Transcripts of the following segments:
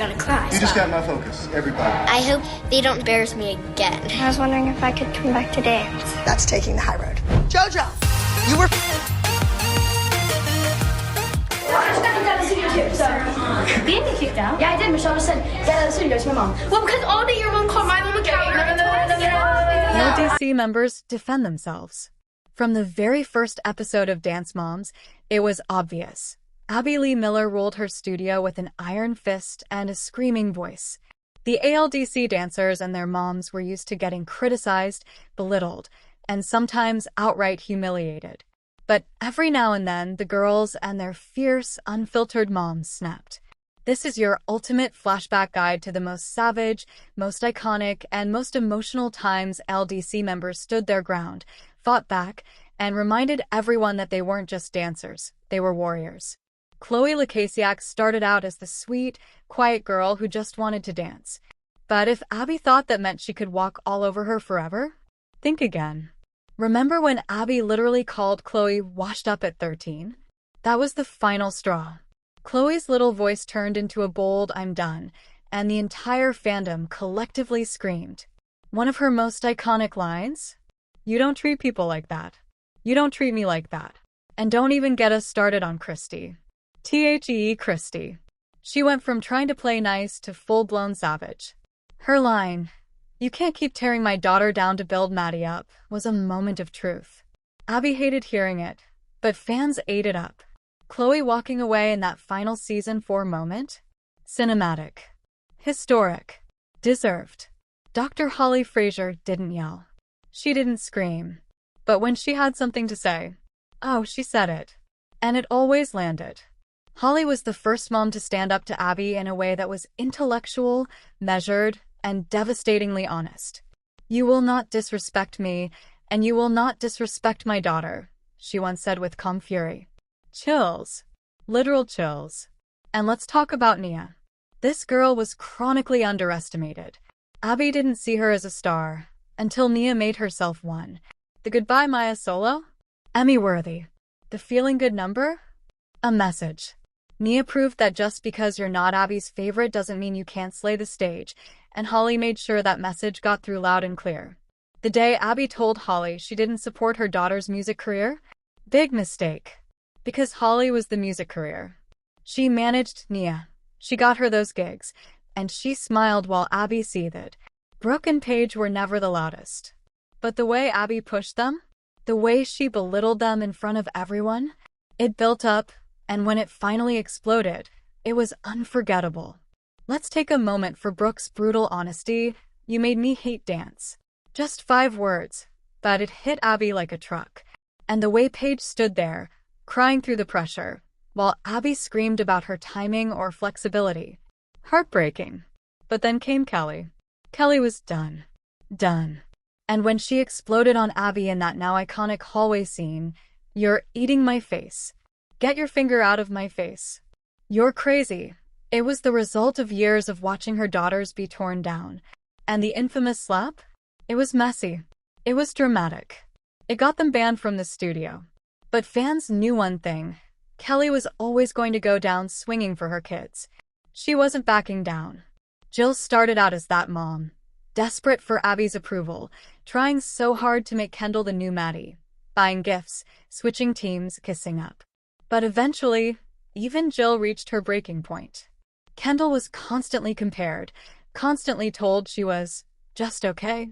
gonna cry. You just got my focus, everybody. I hope they don't embarrass me again. I was wondering if I could come back to dance. That's taking the high road. Jojo, you were... I stepped down the studio too, so... You didn't get kicked out? Yeah, I did. Michelle just said, get out of the studio to my mom. Well, because all day your mom called my mom a coward. ALDC members defend themselves. From the very first episode of Dance Moms, it was obvious. Abby Lee Miller ruled her studio with an iron fist and a screaming voice. The ALDC dancers and their moms were used to getting criticized, belittled, and sometimes outright humiliated. But every now and then, the girls and their fierce, unfiltered moms snapped. This is your ultimate flashback guide to the most savage, most iconic, and most emotional times LDC members stood their ground, fought back, and reminded everyone that they weren't just dancers, they were warriors. Chloe Lacasiak started out as the sweet, quiet girl who just wanted to dance. But if Abby thought that meant she could walk all over her forever, think again. Remember when Abby literally called Chloe washed up at 13? That was the final straw. Chloe's little voice turned into a bold "I'm done," and the entire fandom collectively screamed. One of her most iconic lines? "You don't treat people like that. You don't treat me like that. And don't even get us started on Christy." Christy. She went from trying to play nice to full-blown savage. Her line, "You can't keep tearing my daughter down to build Maddie up," was a moment of truth. Abby hated hearing it, but fans ate it up. Chloe walking away in that final season 4 moment? Cinematic. Historic. Deserved. Dr. Holly Frazier didn't yell. She didn't scream. But when she had something to say, oh, she said it. And it always landed. Holly was the first mom to stand up to Abby in a way that was intellectual, measured, and devastatingly honest. "You will not disrespect me, and you will not disrespect my daughter," she once said with calm fury. Chills. Literal chills. And let's talk about Nia. This girl was chronically underestimated. Abby didn't see her as a star until Nia made herself one. The Goodbye Maya solo? Emmy-worthy. The Feeling Good number? A message. Nia proved that just because you're not Abby's favorite doesn't mean you can't slay the stage, and Holly made sure that message got through loud and clear. The day Abby told Holly she didn't support her daughter's music career? Big mistake. Because Holly was the music career. She managed Nia. She got her those gigs, and she smiled while Abby seethed. Brooke and Paige were never the loudest. But the way Abby pushed them, the way she belittled them in front of everyone, it built up, and when it finally exploded, it was unforgettable. Let's take a moment for Brooke's brutal honesty. "You made me hate dance." Just 5 words, but it hit Abby like a truck. And the way Paige stood there, crying through the pressure, while Abby screamed about her timing or flexibility. Heartbreaking. But then came Kelly. Kelly was done. Done. And when she exploded on Abby in that now iconic hallway scene, "You're eating my face. Get your finger out of my face. You're crazy." It was the result of years of watching her daughters be torn down. And the infamous slap? It was messy. It was dramatic. It got them banned from the studio. But fans knew one thing. Kelly was always going to go down swinging for her kids. She wasn't backing down. Jill started out as that mom, desperate for Abby's approval, trying so hard to make Kendall the new Maddie, buying gifts, switching teams, kissing up. But eventually, even Jill reached her breaking point. Kendall was constantly compared, constantly told she was just okay.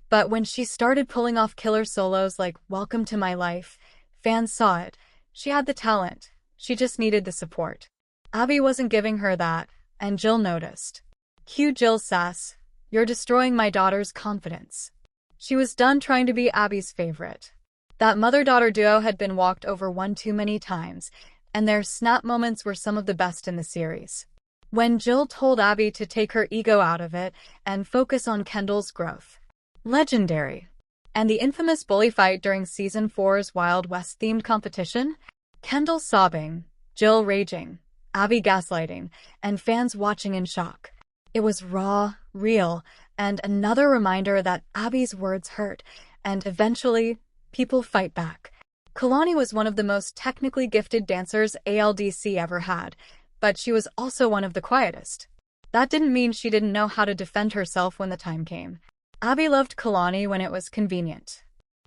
But when she started pulling off killer solos like Welcome to My Life, fans saw it. She had the talent. She just needed the support. Abby wasn't giving her that, and Jill noticed. Cue Jill's sass. "You're destroying my daughter's confidence." She was done trying to be Abby's favorite. That mother-daughter duo had been walked over one too many times, and their snap moments were some of the best in the series. When Jill told Abby to take her ego out of it and focus on Kendall's growth. Legendary. And the infamous bully fight during Season 4's Wild West-themed competition? Kendall sobbing, Jill raging, Abby gaslighting, and fans watching in shock. It was raw, real, and another reminder that Abby's words hurt, and eventually, people fight back. Kalani was one of the most technically gifted dancers ALDC ever had, but she was also one of the quietest. That didn't mean she didn't know how to defend herself when the time came. Abby loved Kalani when it was convenient.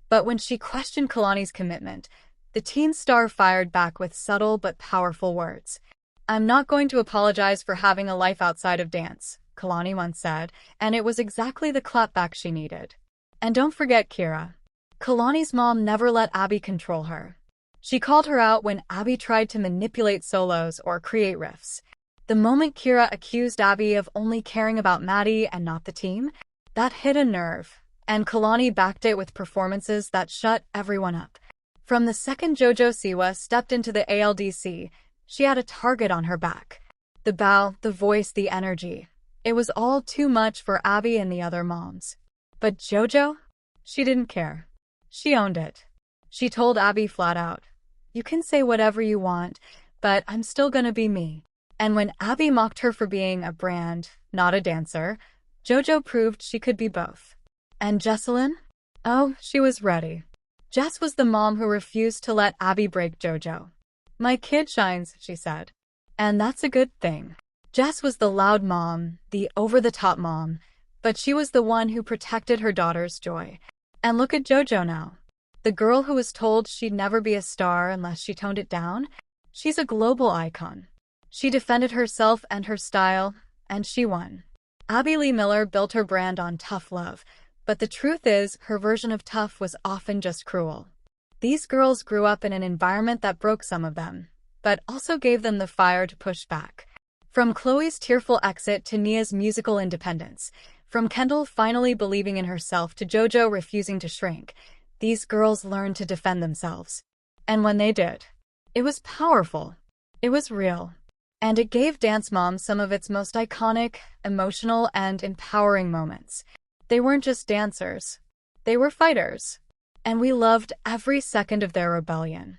But when she questioned Kalani's commitment, the teen star fired back with subtle but powerful words. "I'm not going to apologize for having a life outside of dance," Kalani once said, and it was exactly the clapback she needed. And don't forget Kira. Kalani's mom never let Abby control her. She called her out when Abby tried to manipulate solos or create riffs. The moment Kira accused Abby of only caring about Maddie and not the team, that hit a nerve, and Kalani backed it with performances that shut everyone up. From the second Jojo Siwa stepped into the ALDC, she had a target on her back. The bow, the voice, the energy. It was all too much for Abby and the other moms. But Jojo? She didn't care. She owned it. She told Abby flat out, "You can say whatever you want, but I'm still gonna be me." And when Abby mocked her for being a brand, not a dancer, Jojo proved she could be both. And Jessalyn? Oh, she was ready. Jess was the mom who refused to let Abby break Jojo. "My kid shines," she said. And that's a good thing. Jess was the loud mom, the over-the-top mom, but she was the one who protected her daughter's joy. And look at Jojo now. The girl who was told she'd never be a star unless she toned it down, she's a global icon. She defended herself and her style, and she won. Abby Lee Miller built her brand on tough love, but the truth is, her version of tough was often just cruel. These girls grew up in an environment that broke some of them, but also gave them the fire to push back. From Chloe's tearful exit to Nia's musical independence, from Kendall finally believing in herself to Jojo refusing to shrink, these girls learned to defend themselves. And when they did, it was powerful. It was real. And it gave Dance Moms some of its most iconic, emotional, and empowering moments. They weren't just dancers. They were fighters. And we loved every second of their rebellion.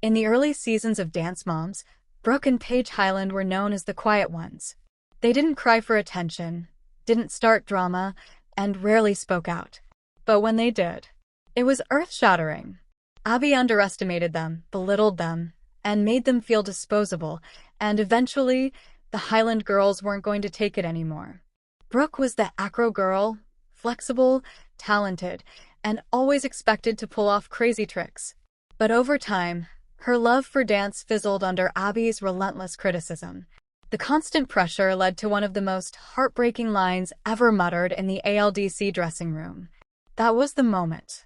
In the early seasons of Dance Moms, Brooke and Paige Highland were known as the quiet ones. They didn't cry for attention, didn't start drama, and rarely spoke out. But when they did, it was earth-shattering. Abby underestimated them, belittled them, and made them feel disposable, and eventually, the Highland girls weren't going to take it anymore. Brooke was the acro girl, flexible, talented, and always expected to pull off crazy tricks. But over time, her love for dance fizzled under Abby's relentless criticism. The constant pressure led to one of the most heartbreaking lines ever muttered in the ALDC dressing room. That was the moment.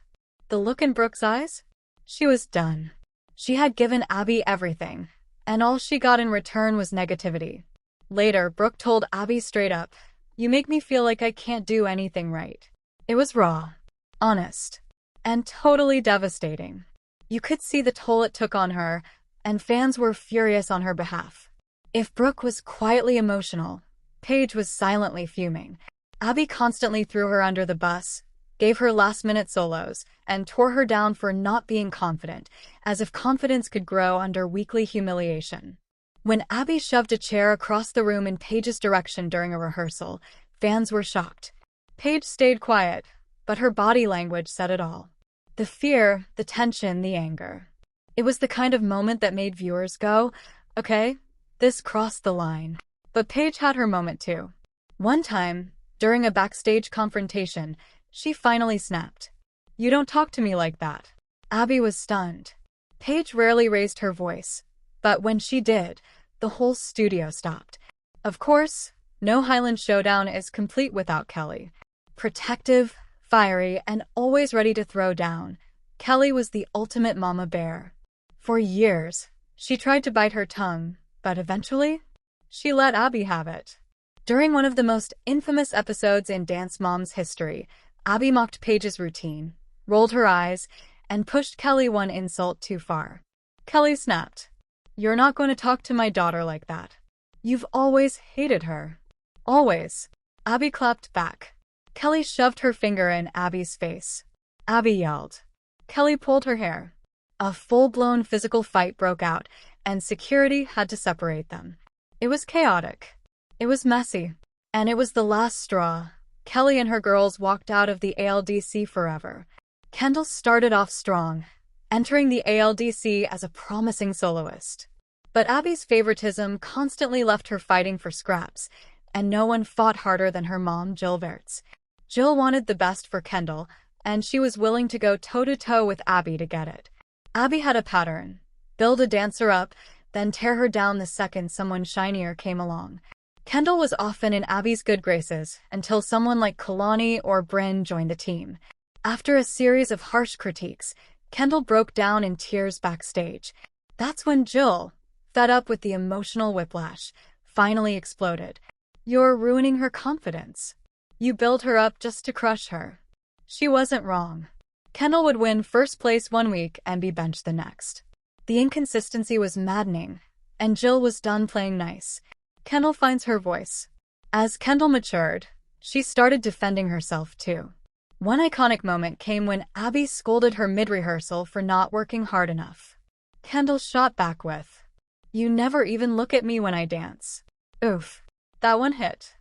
The look in Brooke's eyes? She was done. She had given Abby everything, and all she got in return was negativity. Later, Brooke told Abby straight up, "You make me feel like I can't do anything right." It was raw, honest, and totally devastating. You could see the toll it took on her, and fans were furious on her behalf. If Brooke was quietly emotional, Paige was silently fuming. Abby constantly threw her under the bus, gave her last-minute solos, and tore her down for not being confident, as if confidence could grow under weekly humiliation. When Abby shoved a chair across the room in Paige's direction during a rehearsal, fans were shocked. Paige stayed quiet, but her body language said it all. The fear, the tension, the anger. It was the kind of moment that made viewers go, "Okay, this crossed the line." But Paige had her moment too. One time, during a backstage confrontation, she finally snapped. "You don't talk to me like that." Abby was stunned. Paige rarely raised her voice, but when she did, the whole studio stopped. Of course, no Highland showdown is complete without Kelly. Protective, fiery, and always ready to throw down, Kelly was the ultimate mama bear. For years, she tried to bite her tongue, but eventually, she let Abby have it. During one of the most infamous episodes in Dance Moms history, Abby mocked Paige's routine, rolled her eyes, and pushed Kelly one insult too far. Kelly snapped. "You're not going to talk to my daughter like that. You've always hated her." Always. Abby clapped back. Kelly shoved her finger in Abby's face. Abby yelled. Kelly pulled her hair. A full-blown physical fight broke out, and security had to separate them. It was chaotic. It was messy. And it was the last straw. Kelly and her girls walked out of the ALDC forever. Kendall started off strong, entering the ALDC as a promising soloist. But Abby's favoritism constantly left her fighting for scraps, and no one fought harder than her mom, Jill Verts. Jill wanted the best for Kendall, and she was willing to go toe-to-toe with Abby to get it. Abby had a pattern: build a dancer up, then tear her down the second someone shinier came along. Kendall was often in Abby's good graces until someone like Kalani or Bryn joined the team. After a series of harsh critiques, Kendall broke down in tears backstage. That's when Jill, fed up with the emotional whiplash, finally exploded. "You're ruining her confidence. You build her up just to crush her." She wasn't wrong. Kendall would win first place one week and be benched the next. The inconsistency was maddening, and Jill was done playing nice. Kendall finds her voice. As Kendall matured, she started defending herself too. One iconic moment came when Abby scolded her mid-rehearsal for not working hard enough. Kendall shot back with, "You never even look at me when I dance." Oof. That one hit.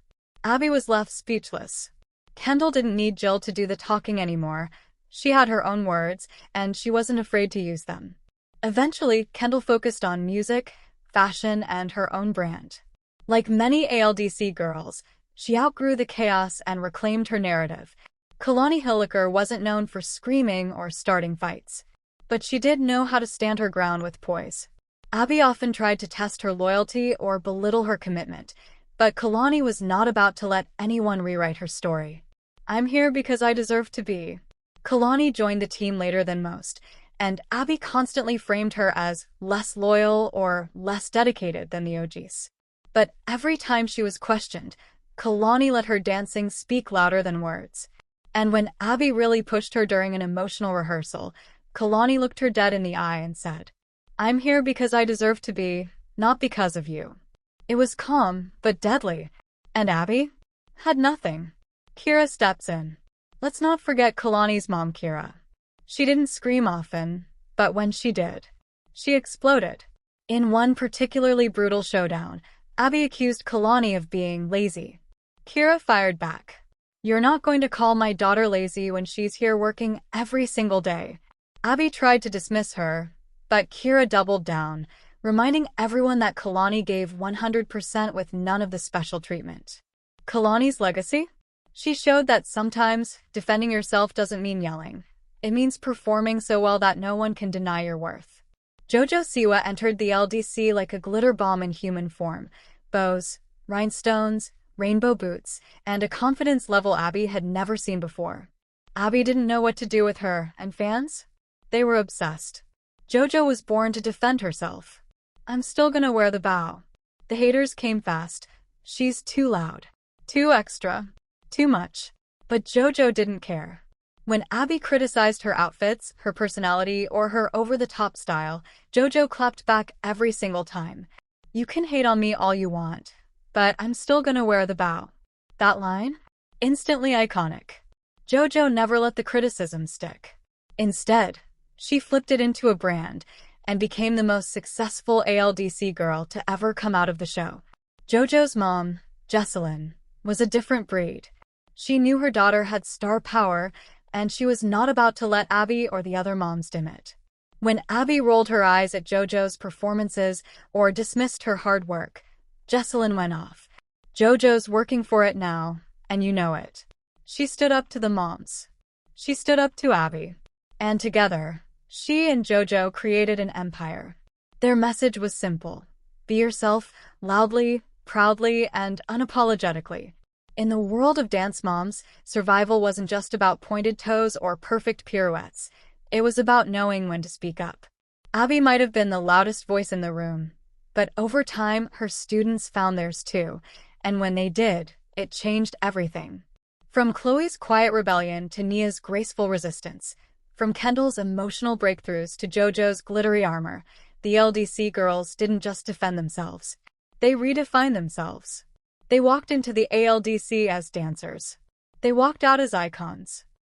Abby was left speechless. Kendall didn't need Jill to do the talking anymore. She had her own words, and she wasn't afraid to use them. Eventually, Kendall focused on music, fashion, and her own brand. Like many ALDC girls, she outgrew the chaos and reclaimed her narrative. Kalani wasn't known for screaming or starting fights, but she did know how to stand her ground with poise. Abby often tried to test her loyalty or belittle her commitment, but Kalani was not about to let anyone rewrite her story. "I'm here because I deserve to be." Kalani joined the team later than most, and Abby constantly framed her as less loyal or less dedicated than the OGs. But every time she was questioned, Kalani let her dancing speak louder than words. And when Abby really pushed her during an emotional rehearsal, Kalani looked her dead in the eye and said, "I'm here because I deserve to be, not because of you." It was calm, but deadly. And Abby had nothing. Kira steps in. Let's not forget Kalani's mom, Kira. She didn't scream often, but when she did, she exploded. In one particularly brutal showdown, Abby accused Kalani of being lazy. Kira fired back. "You're not going to call my daughter lazy when she's here working every single day." Abby tried to dismiss her, but Kira doubled down, reminding everyone that Kalani gave 100% with none of the special treatment. Kalani's legacy? She showed that sometimes defending yourself doesn't mean yelling. It means performing so well that no one can deny your worth. Jojo Siwa entered the LDC like a glitter bomb in human form. Bows, rhinestones, rainbow boots, and a confidence level Abby had never seen before. Abby didn't know what to do with her, and fans? They were obsessed. Jojo was born to defend herself. "I'm still gonna wear the bow." The haters came fast. "She's too loud. Too extra. Too much." But Jojo didn't care. When Abby criticized her outfits, her personality, or her over-the-top style, Jojo clapped back every single time. "You can hate on me all you want, but I'm still gonna wear the bow." That line? Instantly iconic. Jojo never let the criticism stick. Instead, she flipped it into a brand and became the most successful ALDC girl to ever come out of the show. Jojo's mom, Jessalyn, was a different breed. She knew her daughter had star power, and she was not about to let Abby or the other moms dim it. When Abby rolled her eyes at Jojo's performances or dismissed her hard work, Jessalyn went off. "Jojo's working for it now, and you know it." She stood up to the moms. She stood up to Abby. And together, she and Jojo created an empire. Their message was simple: be yourself, loudly, proudly, and unapologetically. In the world of dance moms, survival wasn't just about pointed toes or perfect pirouettes. It was about knowing when to speak up. Abby might have been the loudest voice in the room, but over time, her students found theirs too, and when they did, it changed everything. From Chloe's quiet rebellion to Nia's graceful resistance, from Kendall's emotional breakthroughs to Jojo's glittery armor, the LDC girls didn't just defend themselves. They redefined themselves. They walked into the ALDC as dancers. They walked out as icons.